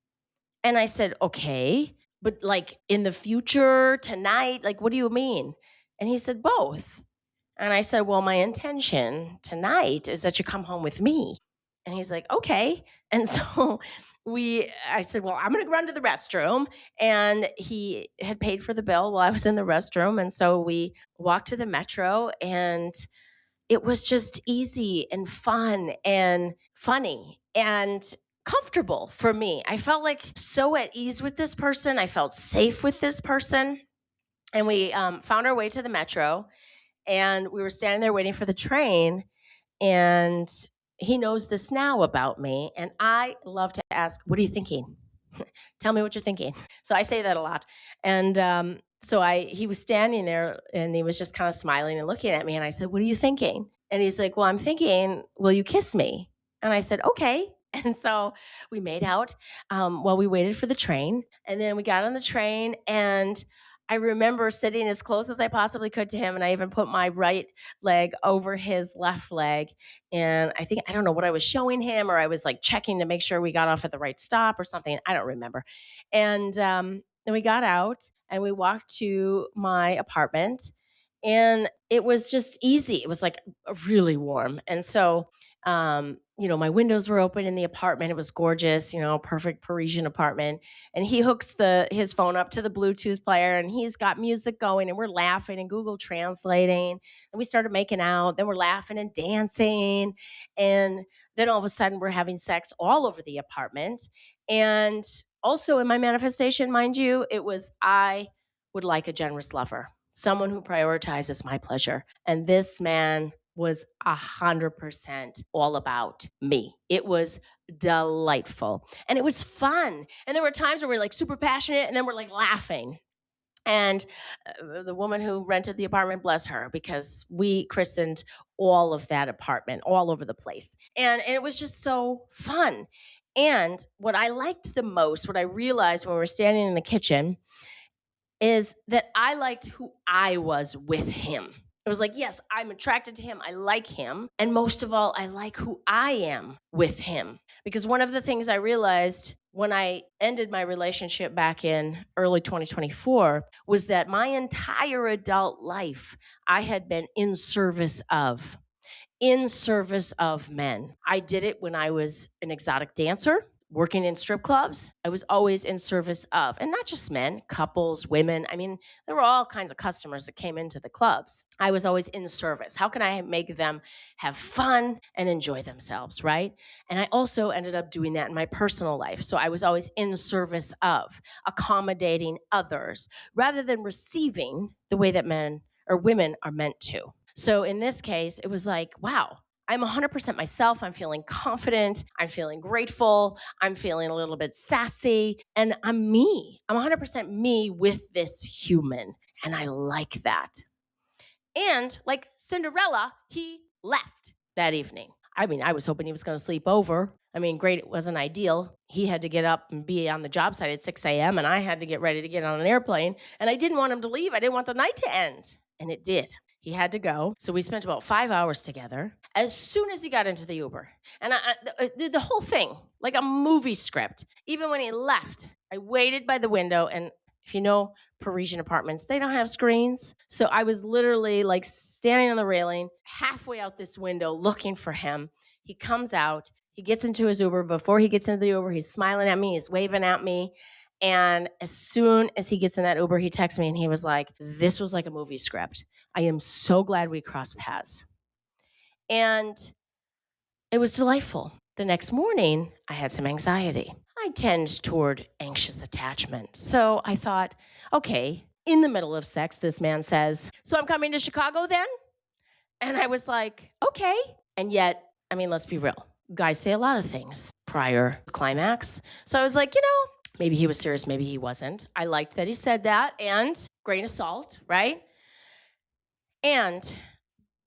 And I said, "Okay, but like in the future, tonight, like what do you mean?" And he said, "Both." And I said, "Well, my intention tonight is that you come home with me." And he's like, "Okay." And so I said, "Well, I'm going to run to the restroom." And he had paid for the bill while I was in the restroom. And so we walked to the metro, and it was just easy and fun and funny. And comfortable for me. I felt like so at ease with this person. I felt safe with this person. And we found our way to the metro, and we were standing there waiting for the train. And he knows this now about me. And I love to ask, "What are you thinking? Tell me what you're thinking." So I say that a lot. And he was standing there and he was just kind of smiling and looking at me. And I said, "What are you thinking?" And he's like, "Well, I'm thinking, will you kiss me?" And I said, "Okay." And so we made out while we waited for the train. And then we got on the train, and I remember sitting as close as I possibly could to him. And I even put my right leg over his left leg. And I don't know what I was showing him, or I was like checking to make sure we got off at the right stop or something. I don't remember. And then we got out and we walked to my apartment, and it was just easy. It was like really warm. And so, my windows were open in the apartment. It was gorgeous, perfect Parisian apartment. And he hooks his phone up to the Bluetooth player, and he's got music going, and we're laughing and Google translating. And we started making out. Then we're laughing and dancing. And then all of a sudden we're having sex all over the apartment. And also in my manifestation, mind you, it was, I would like a generous lover, someone who prioritizes my pleasure. And this man was 100% all about me. It was delightful and it was fun. And there were times where we were like super passionate and then we're like laughing. And the woman who rented the apartment, bless her, because we christened all of that apartment all over the place. And it was just so fun. And what I liked the most, what I realized when we were standing in the kitchen, is that I liked who I was with him. It was like, yes, I'm attracted to him. I like him. And most of all, I like who I am with him. Because one of the things I realized when I ended my relationship back in early 2024 was that my entire adult life, I had been in service of men. I did it when I was an exotic dancer, working in strip clubs. I was always in service of, and not just men, couples, women. I mean, there were all kinds of customers that came into the clubs. I was always in service. How can I make them have fun and enjoy themselves, right? And I also ended up doing that in my personal life. So I was always in service of, accommodating others rather than receiving the way that men or women are meant to. So in this case, it was like, wow, I'm 100% myself. I'm feeling confident. I'm feeling grateful. I'm feeling a little bit sassy. And I'm me. I'm 100% me with this human. And I like that. And like Cinderella, he left that evening. I mean, I was hoping he was going to sleep over. I mean, great, it wasn't ideal. He had to get up and be on the job site at 6 a.m. and I had to get ready to get on an airplane. And I didn't want him to leave. I didn't want the night to end. And it did. He had to go. So we spent about 5 hours together as soon as he got into the Uber. And the whole thing, like a movie script. Even when he left, I waited by the window. And if you know Parisian apartments, they don't have screens. So I was literally like standing on the railing, halfway out this window looking for him. He comes out. He gets into his Uber. Before he gets into the Uber, he's smiling at me. He's waving at me. And as soon as he gets in that Uber, he texts me and he was like, "This was like a movie script. I am so glad we crossed paths." And it was delightful. The next morning, I had some anxiety. I tend toward anxious attachment. So I thought, okay, in the middle of sex, this man says, "So I'm coming to Chicago then?" And I was like, okay. And yet, I mean, let's be real. Guys say a lot of things prior to climax. So I was like, maybe he was serious, maybe he wasn't. I liked that he said that, and grain of salt, right? And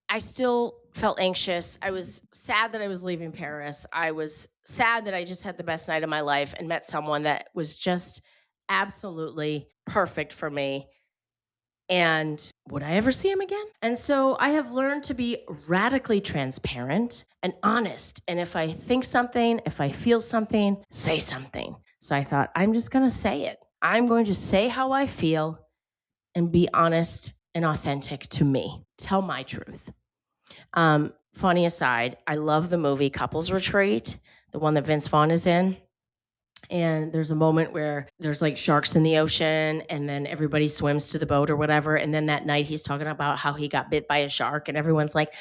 I still felt anxious. I was sad that I was leaving Paris. I was sad that I just had the best night of my life and met someone that was just absolutely perfect for me. And would I ever see him again? And so I have learned to be radically transparent and honest. And if I think something, if I feel something, say something. So I thought, I'm just going to say it. I'm going to say how I feel and be honest and authentic to me. Tell my truth. Funny aside, I love the movie Couples Retreat, the one that Vince Vaughn is in. And there's a moment where there's like sharks in the ocean and then everybody swims to the boat or whatever. And then that night he's talking about how he got bit by a shark and everyone's like,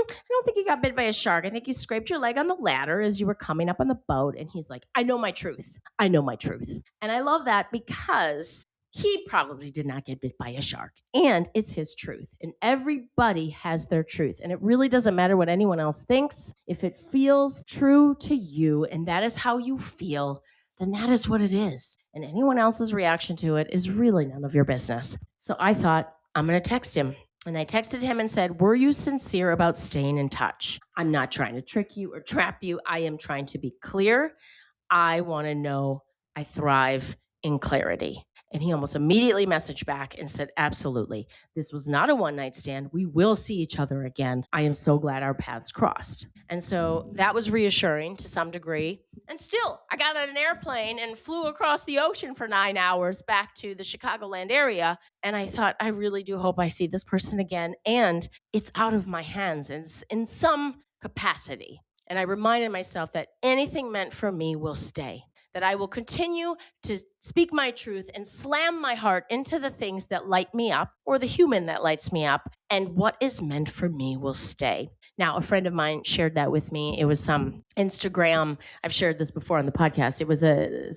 I don't think you got bit by a shark. I think you scraped your leg on the ladder as you were coming up on the boat. And he's like, I know my truth. I know my truth. And I love that because he probably did not get bit by a shark. And it's his truth. And everybody has their truth. And it really doesn't matter what anyone else thinks. If it feels true to you and that is how you feel, then that is what it is. And anyone else's reaction to it is really none of your business. So I thought, I'm going to text him. And I texted him and said, were you sincere about staying in touch? I'm not trying to trick you or trap you. I am trying to be clear. I want to know I thrive in clarity. And he almost immediately messaged back and said, absolutely. This was not a one-night stand. We will see each other again. I am so glad our paths crossed. And so that was reassuring to some degree. And still, I got on an airplane and flew across the ocean for 9 hours back to the Chicagoland area. And I thought, I really do hope I see this person again. And it's out of my hands in some capacity. And I reminded myself that anything meant for me will stay, that I will continue to speak my truth and slam my heart into the things that light me up or the human that lights me up. And what is meant for me will stay. Now, a friend of mine shared that with me. It was some Instagram. I've shared this before on the podcast. It was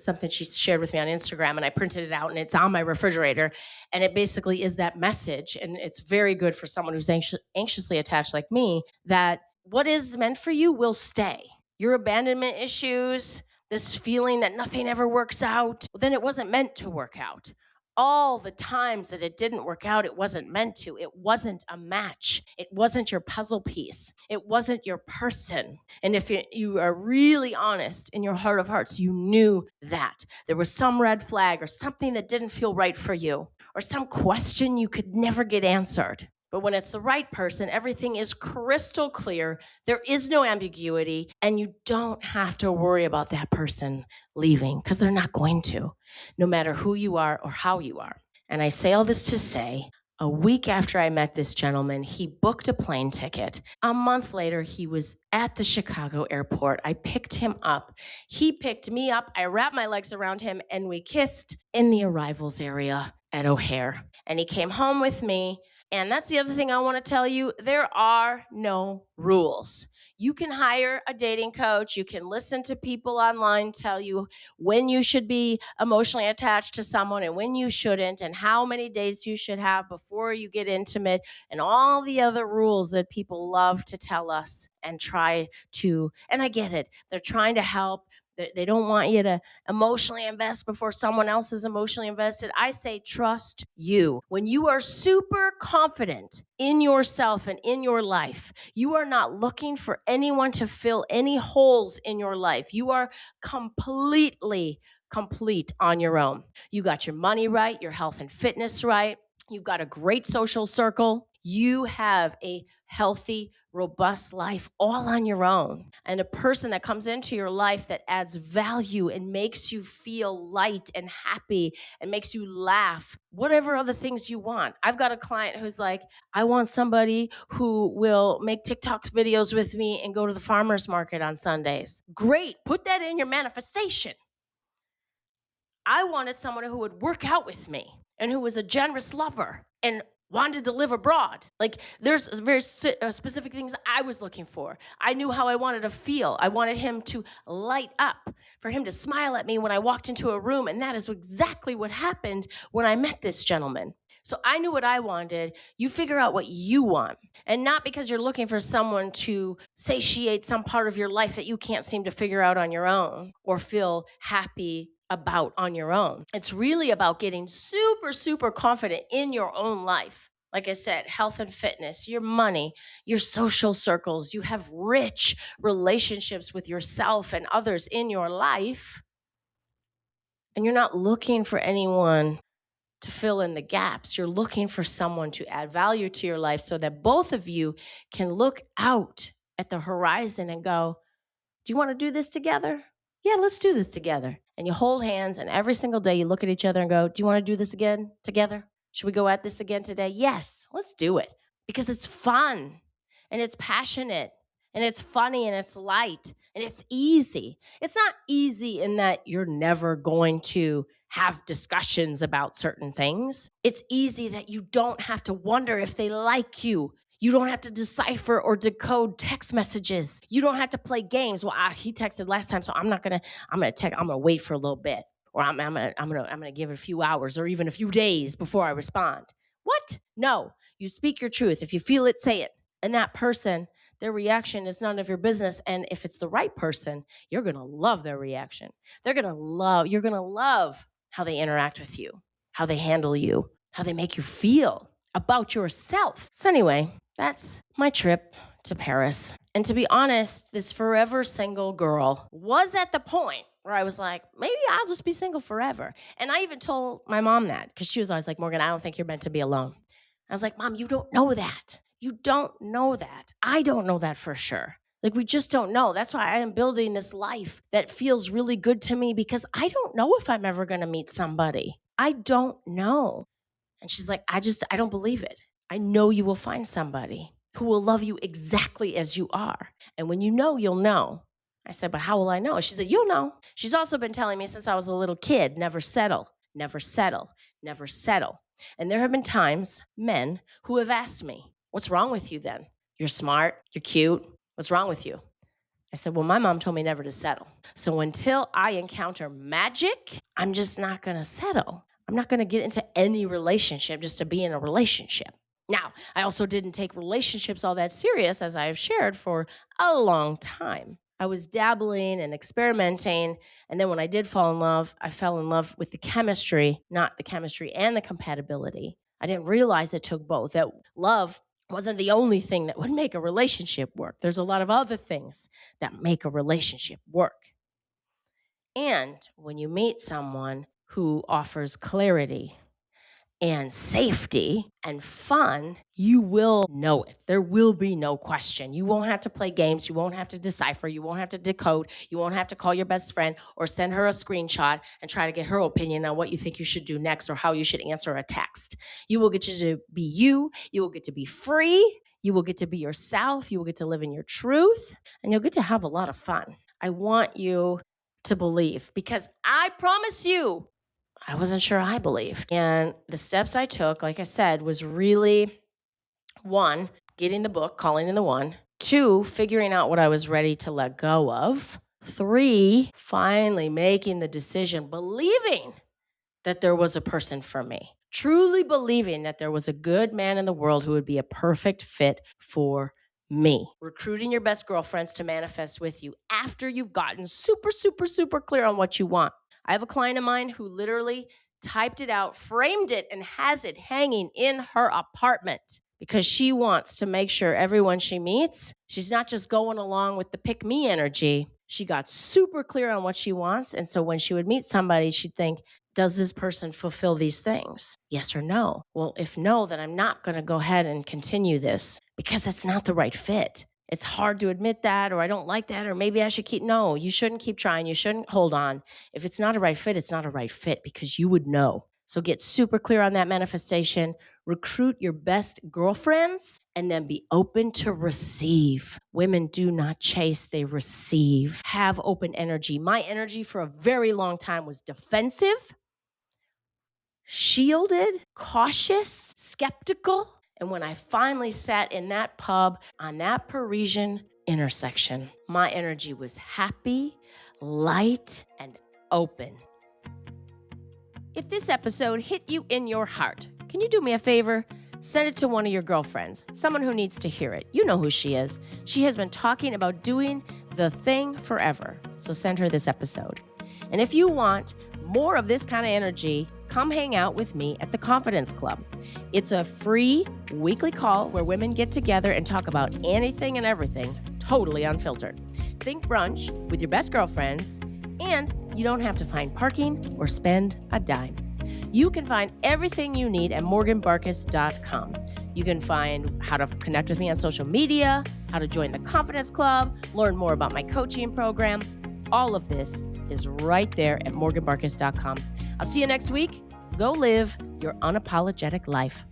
something she shared with me on Instagram, and I printed it out, and it's on my refrigerator. And it basically is that message. And it's very good for someone who's anxiously attached like me, that what is meant for you will stay. Your abandonment issues, this feeling that nothing ever works out, then it wasn't meant to work out. All the times that it didn't work out, it wasn't meant to. It wasn't a match. It wasn't your puzzle piece. It wasn't your person. And if you are really honest in your heart of hearts, you knew that there was some red flag or something that didn't feel right for you or some question you could never get answered. But when it's the right person, everything is crystal clear. There is no ambiguity, and you don't have to worry about that person leaving because they're not going to, no matter who you are or how you are. And I say all this to say, a week after I met this gentleman, he booked a plane ticket. A month later, he was at the Chicago airport. I picked him up. He picked me up. I wrapped my legs around him, and we kissed in the arrivals area at O'Hare. And he came home with me. And that's the other thing I want to tell you. There are no rules. You can hire a dating coach. You can listen to people online tell you when you should be emotionally attached to someone and when you shouldn't, and how many dates you should have before you get intimate, and all the other rules that people love to tell us and try to, and I get it. They're trying to help. They don't want you to emotionally invest before someone else is emotionally invested. I say trust you. When you are super confident in yourself and in your life, you are not looking for anyone to fill any holes in your life. You are completely complete on your own. You got your money right, your health and fitness right. You've got a great social circle. You have a healthy, robust life all on your own. And a person that comes into your life that adds value and makes you feel light and happy and makes you laugh, whatever other things you want. I've got a client who's like, I want somebody who will make TikTok videos with me and go to the farmer's market on Sundays. Great. Put that in your manifestation. I wanted someone who would work out with me and who was a generous lover and wanted to live abroad. Like, there's very specific things I was looking for. I knew how I wanted to feel. I wanted him to light up, for him to smile at me when I walked into a room, and that is exactly what happened when I met this gentleman. So I knew what I wanted. You figure out what you want, and not because you're looking for someone to satiate some part of your life that you can't seem to figure out on your own or feel happy about on your own. It's really about getting super, super confident in your own life. Like I said, health and fitness, your money, your social circles. You have rich relationships with yourself and others in your life. And you're not looking for anyone to fill in the gaps. You're looking for someone to add value to your life so that both of you can look out at the horizon and go, do you want to do this together? Yeah, let's do this together. And you hold hands, and every single day you look at each other and go, do you want to do this again together? Should we go at this again today? Yes, let's do it. Because it's fun, and it's passionate, and it's funny, and it's light, and it's easy. It's not easy in that you're never going to have discussions about certain things. It's easy that you don't have to wonder if they like you. You don't have to decipher or decode text messages. You don't have to play games. Well, he texted last time, so I'm gonna wait for a little bit. Or I'm gonna give it a few hours or even a few days before I respond. What? No. You speak your truth. If you feel it, say it. And that person, their reaction is none of your business. And if it's the right person, you're gonna love their reaction. You're gonna love how they interact with you, how they handle you, how they make you feel about yourself. So anyway, that's my trip to Paris. And to be honest, this forever single girl was at the point where I was like, maybe I'll just be single forever. And I even told my mom that because she was always like, Morgan, I don't think you're meant to be alone. I was like, Mom, you don't know that. You don't know that. I don't know that for sure. Like, we just don't know. That's why I am building this life that feels really good to me because I don't know if I'm ever going to meet somebody. I don't know. And she's like, I don't believe it. I know you will find somebody who will love you exactly as you are. And when you know, you'll know. I said, but how will I know? She said, you'll know. She's also been telling me since I was a little kid, never settle, never settle, never settle. And there have been times, men, who have asked me, what's wrong with you then? You're smart, you're cute. What's wrong with you? I said, well, my mom told me never to settle. So until I encounter magic, I'm just not going to settle. I'm not going to get into any relationship just to be in a relationship. Now, I also didn't take relationships all that serious, as I have shared, for a long time. I was dabbling and experimenting, and then when I did fall in love, I fell in love with the chemistry, not the chemistry and the compatibility. I didn't realize it took both, that love wasn't the only thing that would make a relationship work. There's a lot of other things that make a relationship work. And when you meet someone who offers clarity and safety and fun, you will know it. There will be no question. You won't have to play games. You won't have to decipher. You won't have to decode. You won't have to call your best friend or send her a screenshot and try to get her opinion on what you think you should do next or how you should answer a text. You will get to be you. You will get to be free. You will get to be yourself. You will get to live in your truth, and you'll get to have a lot of fun. I want you to believe, because I promise you, I wasn't sure I believed. And the steps I took, like I said, was really, 1, getting the book, Calling in the One. 2, figuring out what I was ready to let go of. 3, finally making the decision, believing that there was a person for me. Truly believing that there was a good man in the world who would be a perfect fit for me. Recruiting your best girlfriends to manifest with you after you've gotten super, super, super clear on what you want. I have a client of mine who literally typed it out, framed it, and has it hanging in her apartment because she wants to make sure everyone she meets, she's not just going along with the pick me energy. She got super clear on what she wants. And so when she would meet somebody, she'd think, does this person fulfill these things? Yes or no? Well, if no, then I'm not going to go ahead and continue this because it's not the right fit. It's hard to admit that, or I don't like that, or maybe I should keep. No, you shouldn't keep trying. You shouldn't hold on. If it's not a right fit, it's not a right fit because you would know. So get super clear on that manifestation. Recruit your best girlfriends and then be open to receive. Women do not chase, they receive. Have open energy. My energy for a very long time was defensive, shielded, cautious, skeptical. And when I finally sat in that pub on that Parisian intersection, my energy was happy, light, and open. If this episode hit you in your heart, can you do me a favor? Send it to one of your girlfriends, someone who needs to hear it. You know who she is. She has been talking about doing the thing forever. So send her this episode. And if you want more of this kind of energy, come hang out with me at the Confidence Club. It's a free weekly call where women get together and talk about anything and everything, totally unfiltered. Think brunch with your best girlfriends, and you don't have to find parking or spend a dime. You can find everything you need at morganbarkus.com. You can find how to connect with me on social media, how to join the Confidence Club, learn more about my coaching program. All of this is right there at morganbarkus.com. I'll see you next week. Go live your unapologetic life.